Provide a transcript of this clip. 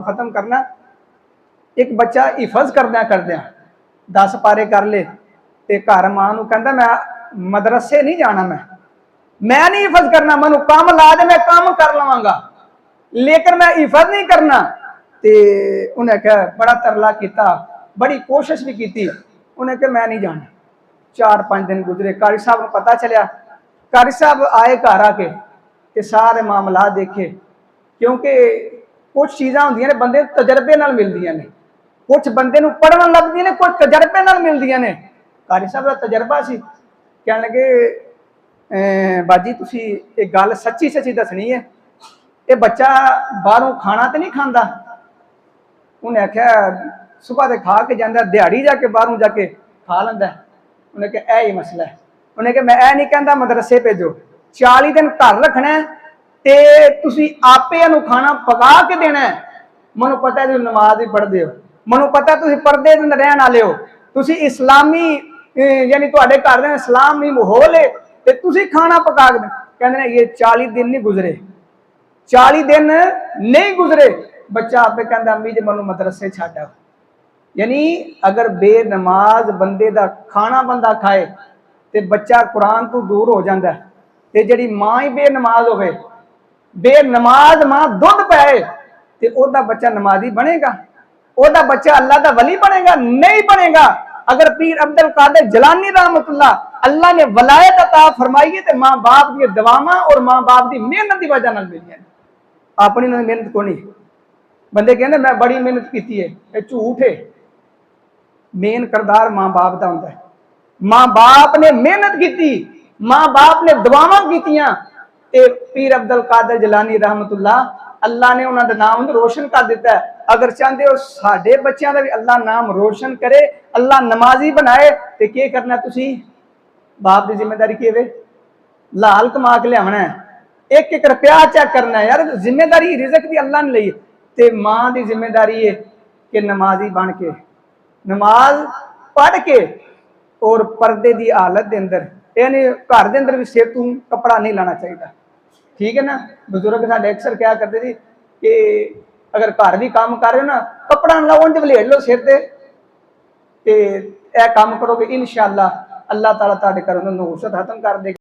खत्म करना। एक बच्चा हिफज करद्या 10 पारे कर ले ते घर मां नूं कहंदा मैं मदरसे नहीं जाना, मैं नहीं हिफज करना, मैं काम ला दे मैं काम कर लवांगा, लेकिन मैं हिफज नहीं करना। ते उन्हें कहा बड़ा तरला किया, बड़ी कोशिश भी की, उन्हें कहा मैं नहीं जाना। 4-5 दिन गुजरे, कारी साहब को पता चलिया, कारी साहब आए घर आके ते सारे मामला देखे, क्योंकि कुछ चीज़ां होंदियां ने बंदे तजर्बे नाल मिलदियां ने, कुछ बंदे नूं पढ़न लगदियां ने, कुछ तजर्बे नाल मिलदियां ने। कारी साहब का तजर्बा सी, कहण लगे बाजी तुसी एक गल सच्ची सच्ची दसनी है, ये बच्चा बाहरों खाना तो नहीं खाता? उन्हें आख्या सुबह तो खा के जाता, दिहाड़ी जाके बाहरों जाके खा लेंदा। उन्हें कहा यही मसला है। उन्हें कहा मैं यह नहीं कहता मदरसे भेजो, 40 दिन घर रखना है ते तुसी आपे इहनूं खाना पका के देना है। मैनूं पता है तुसीं नमाज भी पढ़दे हो, मैनूं पता तुसीं पर्दे दे रहण वाले हो, तुसीं इस्लामी यानी तुहाडे घर दे इस्लामी माहौल है ते तुसीं खाना पका के कहंदे ने ये 40 दिन नहीं गुजरे, 40 दिन नहीं गुजरे, बच्चा आपे कहंदा अम्मी जी मैनूं मदरसे छड्ड आओ। यानी अगर बेनमाज बंदे दा खाना बंदा खाए तो बच्चा कुरान तो दूर हो जाता है, ते जिहड़ी मां ही बेनमाज होवे, बेनमाज मां दुध पाए तो ओदा बच्चा नमाजी बनेगा, ओदा बच्चा अल्लाह दा वली बनेगा? नहीं बनेगा। अगर पीर अब्दुल कादिर जिलानी रहमतुल्लाह अल्लाह ने वलायत अता फरमाई है तो मां बाप की दुआवां और मां बाप की मेहनत की वजह नाल मिली है, अपनी मेहनत को नहीं। बंदे कहते मैं बड़ी मेहनत की है, ये झूठ है। मेन करदार मां बाप का होता है, मां बाप ने मेहनत की, मां बाप ने दुआवां कीतियां ते पीर अब्दुल कादिर जिलानी रहमतुल्लाह अल्लाह ने उन्होंने नाम रोशन कर दिता है। अगर चाहते हो साडे बच्चों का भी अल्लाह नाम रोशन करे, अल्लाह नमाजी बनाए, तो क्या करना तुसी? बाप की जिम्मेदारी की है? लाल कमा के लिया है, एक एक रुपया चेक करना है यार, जिम्मेदारी रिजक की अल्लाह ने ली, ते मां की जिम्मेदारी है कि नमाजी बन के नमाज पढ़ के और पर्दे की हालत के अंदर, यानी घर के अंदर भी सिर तू कपड़ा नहीं लाना चाहिए, ठीक है ना। बुजुर्ग साडे अक्सर क्या करते थे कि अगर घर भी काम कर रहे हो ना, कपड़ा ना लाओ, वलेट लो सिर ते काम करोगे इंशाअल्लाह अल्लाह ताला तुहाडे घरों नूर खत्म कर देगा।